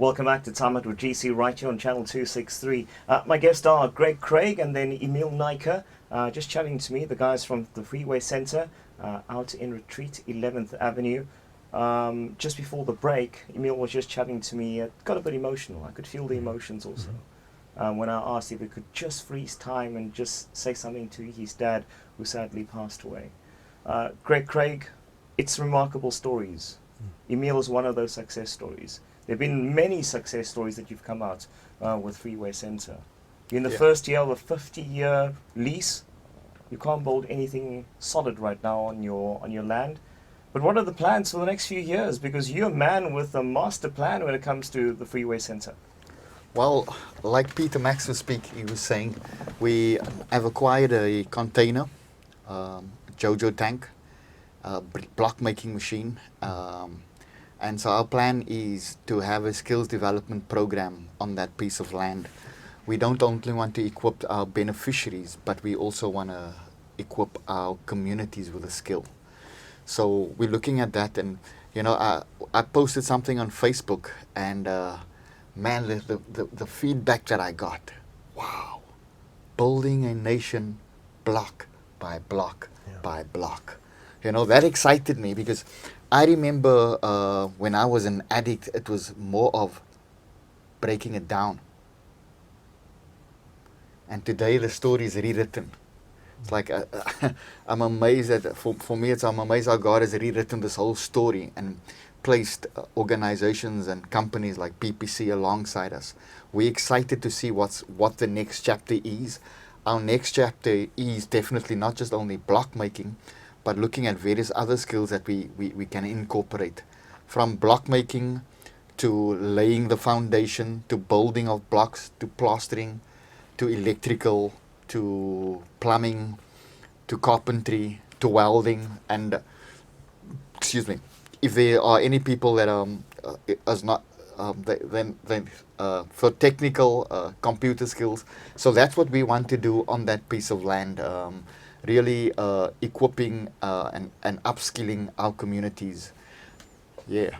Welcome back to Time Out with GC right here on Channel 263. My guests are Greg Craig and then Emil Naiker, just chatting to me, the guys from the Freeway Centre out in Retreat, 11th Avenue. Just before the break, Emil was just chatting to me, got a bit emotional. I could feel the emotions also. When I asked if he could just freeze time and just say something to his dad, who sadly passed away. Greg Craig, it's remarkable stories. Emil is one of those success stories. There have been many success stories that you've come out with Freeway Centre. You're in the first year of a 50-year lease. You can't build anything solid right now on your land. But what are the plans for the next few years? Because you're a man with a master plan when it comes to the Freeway Centre. Well, like Peter Max was he was saying, we have acquired a container, Jojo tank, block making machine. And so our plan is to have a skills development program on that piece of land. We don't only want to equip our beneficiaries, but we also want to equip our communities with a skill. So we're looking at that, and I posted something on Facebook, and man, the feedback that I got, wow, building a nation block by block by block. That excited me because I remember when I was an addict, it was more of breaking it down. And today the story is rewritten. It's like I'm amazed that for me, I'm amazed how God has rewritten this whole story and placed organizations and companies like PPC alongside us. We're excited to see what the next chapter is. Our next chapter is definitely not just only block making, but looking at various other skills that we can incorporate, from block making to laying the foundation, to building of blocks, to plastering, to electrical, to plumbing, to carpentry, to welding. And if there are any people that for technical computer skills, so that's what we want to do on that piece of land. Really equipping and upskilling our communities. Yeah.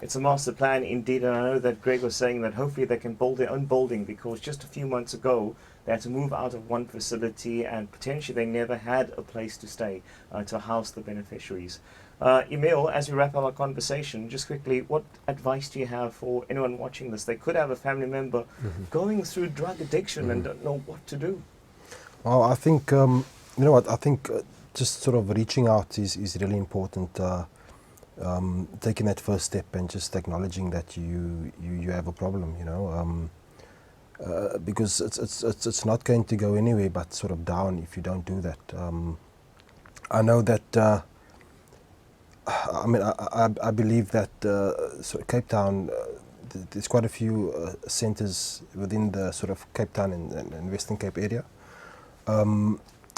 It's a master plan indeed, and I know that Greg was saying that hopefully they can build their own building, because just a few months ago they had to move out of one facility and potentially they never had a place to stay to house the beneficiaries. Emil, as we wrap up our conversation, just quickly, what advice do you have for anyone watching this? They could have a family member going through drug addiction and don't know what to do. Well, I think I think just sort of reaching out is really important. Taking that first step and just acknowledging that you have a problem, because it's not going to go anywhere but sort of down if you don't do that. I know that. I believe that sort of Cape Town. There's quite a few centres within the sort of Cape Town and Western Cape area.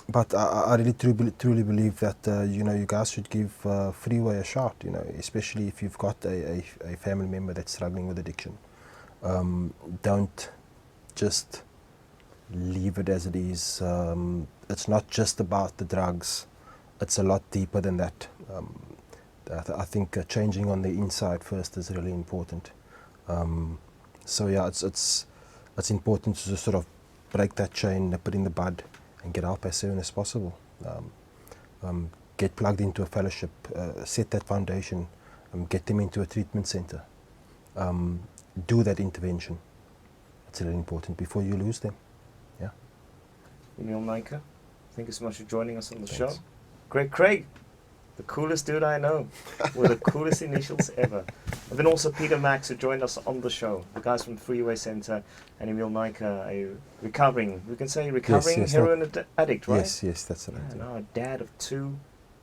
But I really truly believe that you guys should give Freeway a shot. Especially if you've got a family member that's struggling with addiction. Don't just leave it as it is. It's not just about the drugs. It's a lot deeper than that. I think changing on the inside first is really important. So yeah, it's important to just sort of break that chain, nip it in the bud, and get help as soon as possible. Get plugged into a fellowship, set that foundation, get them into a treatment centre. Do that intervention. It's really important before you lose them. Yeah. Emil Naiker, thank you so much for joining us on the show. Greg Craig, the coolest dude I know, with the coolest initials ever. And then also Peter Max, who joined us on the show. The guys from Freeway Centre, and Emil Naiker, a recovering heroin addict, right? Yes, that's right. Yeah, now a dad of 2,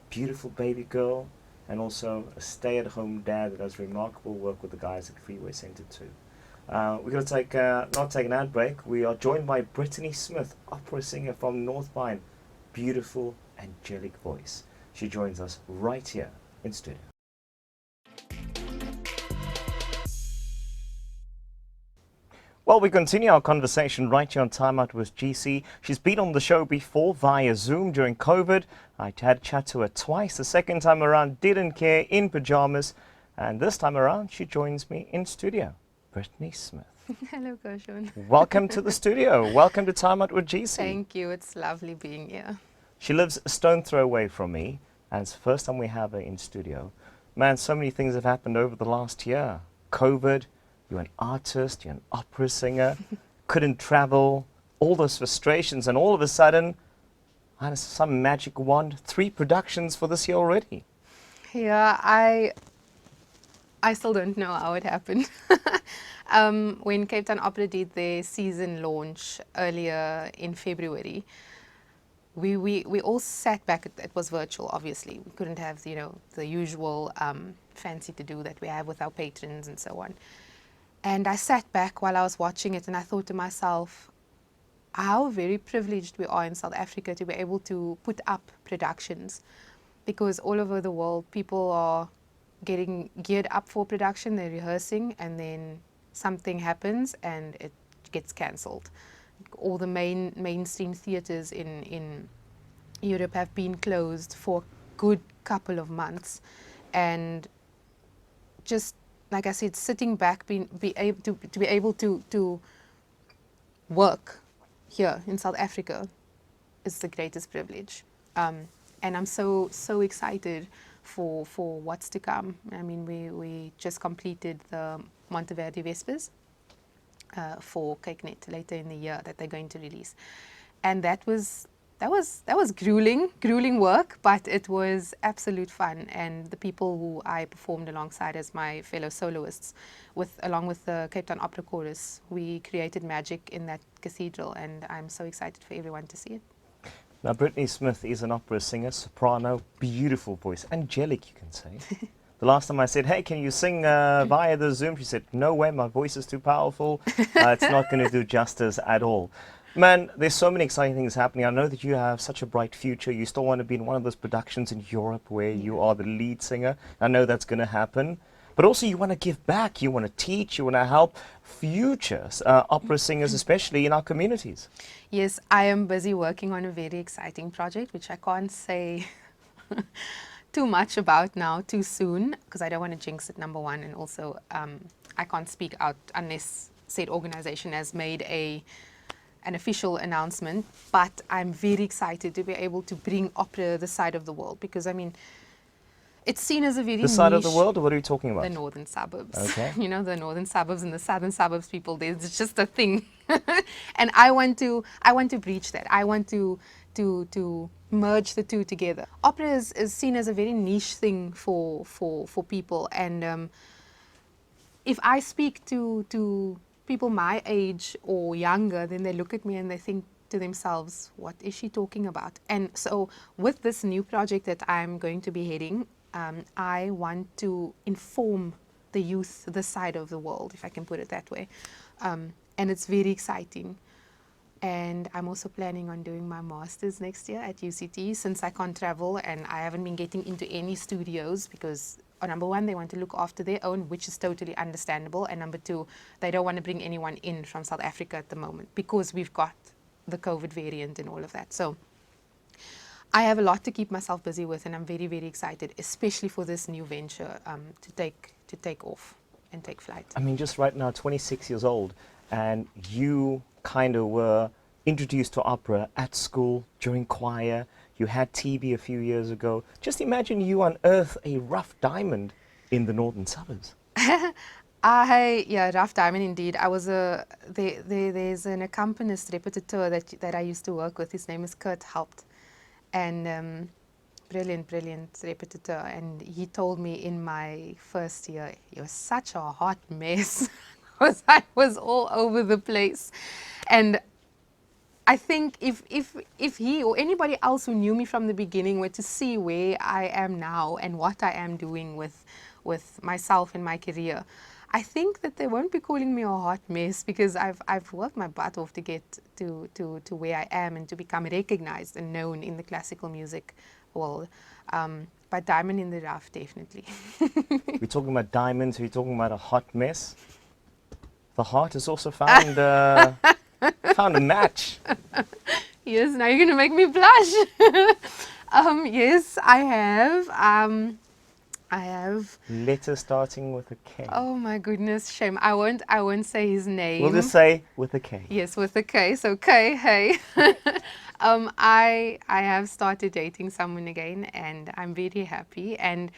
beautiful baby girl, and also a stay-at-home dad that does remarkable work with the guys at Freeway Centre too. We're going to not take an ad break. We are joined by Brittany Smith, opera singer from North Pine. Beautiful, angelic voice. She joins us right here in studio. Well, we continue our conversation right here on Time Out with GC. She's been on the show before via Zoom during COVID. I had a chat to her twice. The second time around, didn't care, in pajamas. And this time around, she joins me in studio. Brittany Smith. Hello, Gershon. Welcome to the studio. Welcome to Time Out with GC. Thank you. It's lovely being here. She lives a stone throw away from me, and it's the first time we have her in studio. Man, so many things have happened over the last year. COVID, you're an artist, you're an opera singer, couldn't travel, all those frustrations, and all of a sudden, I had some magic wand, 3 productions for this year already. Yeah, I still don't know how it happened. When Cape Town Opera did their season launch earlier in February, we all sat back. It was virtual, obviously. We couldn't have, the usual fancy to-do that we have with our patrons and so on. And I sat back while I was watching it, and I thought to myself, how very privileged we are in South Africa to be able to put up productions, because all over the world people are getting geared up for production, they're rehearsing, and then something happens and it gets cancelled. All the mainstream theatres in Europe have been closed for a good couple of months, and just like I said, sitting back, to be able to work here in South Africa is the greatest privilege, and I'm so excited for what's to come. I mean, we just completed the Monteverdi Vespers for CakeNet later in the year that they're going to release, and that was grueling work, but it was absolute fun. And the people who I performed alongside as my fellow soloists, along with the Cape Town Opera Chorus, we created magic in that cathedral, and I'm so excited for everyone to see it. Now, Brittany Smith is an opera singer, soprano, beautiful voice, angelic, you can say. The last time I said, hey, can you sing via the Zoom? She said, no way, my voice is too powerful. It's not going to do justice at all. Man, there's so many exciting things happening. I know that you have such a bright future. You still want to be in one of those productions in Europe where you are the lead singer. I know that's going to happen. But also you want to give back. You want to teach. You want to help future opera singers, especially in our communities. Yes, I am busy working on a very exciting project, which I can't say too much about now too soon, because I don't want to jinx it, number one. And also I can't speak out unless said organization has made an official announcement, but I'm very excited to be able to bring opera this side of the world, because I mean, it's seen as a very This side of the world, or what are you talking about? The northern suburbs. Okay. You know, the northern suburbs and the southern suburbs people, it's just a thing. And I want to breach that. I want to merge the two together. Opera is seen as a very niche thing for people, and if I speak to people my age or younger, then they look at me and they think to themselves, what is she talking about? And so with this new project that I'm going to be heading, I want to inform the youth this side of the world, if I can put it that way. And it's very exciting. And I'm also planning on doing my master's next year at UCT, since I can't travel and I haven't been getting into any studios, because number one, they want to look after their own, which is totally understandable. And number two, they don't want to bring anyone in from South Africa at the moment, because we've got the COVID variant and all of that. So I have a lot to keep myself busy with, and I'm very, very excited, especially for this new venture to take off and take flight. I mean, just right now, 26 years old, and you kind of were introduced to opera at school, during choir. You had TB a few years ago. Just imagine you unearth a rough diamond in the northern suburbs. Rough diamond indeed. I was there's an accompanist repetiteur that I used to work with. His name is Kurt Haupt, and brilliant repetiteur. And he told me in my first year, you're such a hot mess, because I was all over the place. And I think if he or anybody else who knew me from the beginning were to see where I am now and what I am doing with myself and my career, I think that they won't be calling me a hot mess, because I've worked my butt off to get to where I am and to become recognized and known in the classical music world. But diamond in the rough, definitely. We're talking about diamonds. We're talking about a hot mess. The heart has also found found a match. Yes, now you're going to make me blush. Yes, I have. I have. Letter starting with a K. Oh my goodness, shame. I won't say his name. We'll just say with a K. Yes, with a K. So K, hey. I have started dating someone again, and I'm very happy. And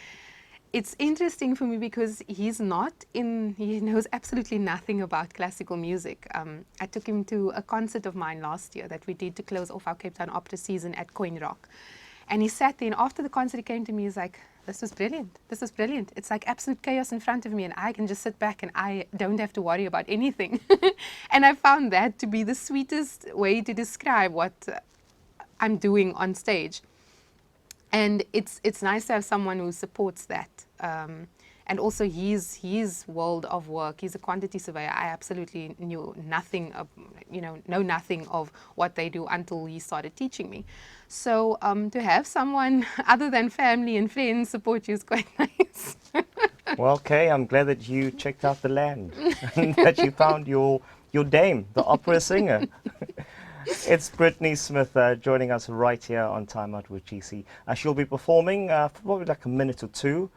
it's interesting for me because he knows absolutely nothing about classical music. I took him to a concert of mine last year that we did to close off our Cape Town Opera season at Coin Rock. And he sat there, and after the concert, he came to me, he's like, this was brilliant. This was brilliant. It's like absolute chaos in front of me, and I can just sit back and I don't have to worry about anything. And I found that to be the sweetest way to describe what I'm doing on stage. And it's nice to have someone who supports that. And also his world of work, he's a quantity surveyor. I absolutely knew nothing know nothing of what they do until he started teaching me. So to have someone other than family and friends support you is quite nice. Well, Kay, I'm glad that you checked out the land and that you found your dame, the opera singer. It's Brittany Smith joining us right here on Time Out with GC. She'll be performing for probably like a minute or two,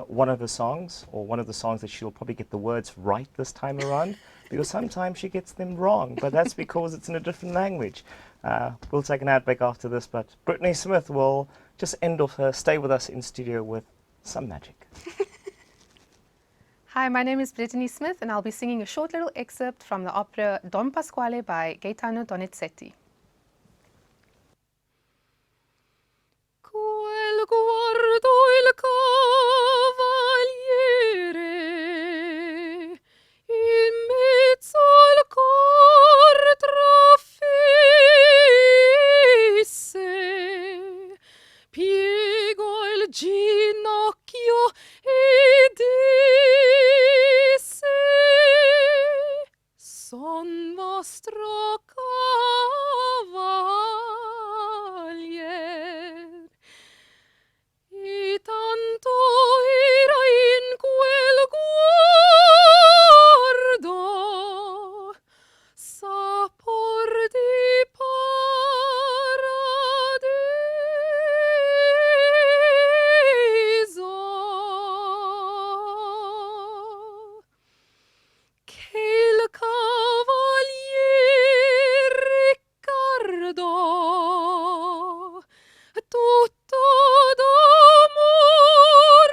one of her songs, or one of the songs that she'll probably get the words right this time around, because sometimes she gets them wrong, but that's because it's in a different language. We'll take an ad break after this, but Brittany Smith will just end off her stay with us in studio with some magic. Hi, my name is Brittany Smith, and I'll be singing a short little excerpt from the opera Don Pasquale by Gaetano Donizetti. Quel guardo il cavaliere in mezzo al cor trafisse, piego il ginocchio e disse: son vostro cavalier. E tanto era in quel guardo sapor di paradiso, che il cavalier Riccardo tutto d'amor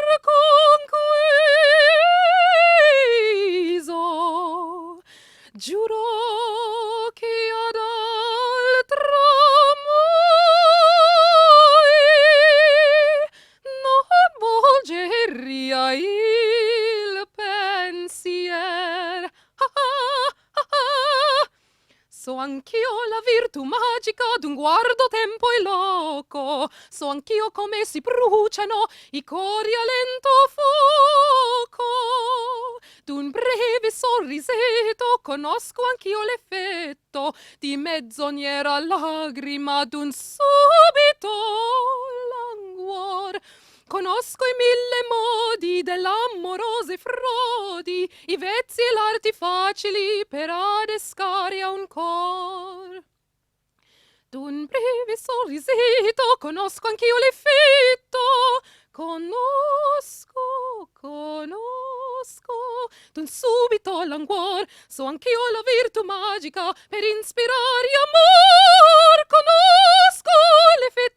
conquiso, giurò che ad altra mai non volgeria il pensier. So anch'io la virtù magica d'un guardo tempo e loco, so anch'io come si bruciano i cori a lento fuoco. D'un breve sorrisetto conosco anch'io l'effetto di mezzoniera lagrima d'un subito languor. Conosco i 1000 modi dell'amorose frodi, i vezzi e l'arti facili per adescare a un cor. D'un breve sorrisetto conosco anch'io l'effetto, conosco, d'un subito languor, so anch'io la virtù magica per ispirare amor, conosco l'effetto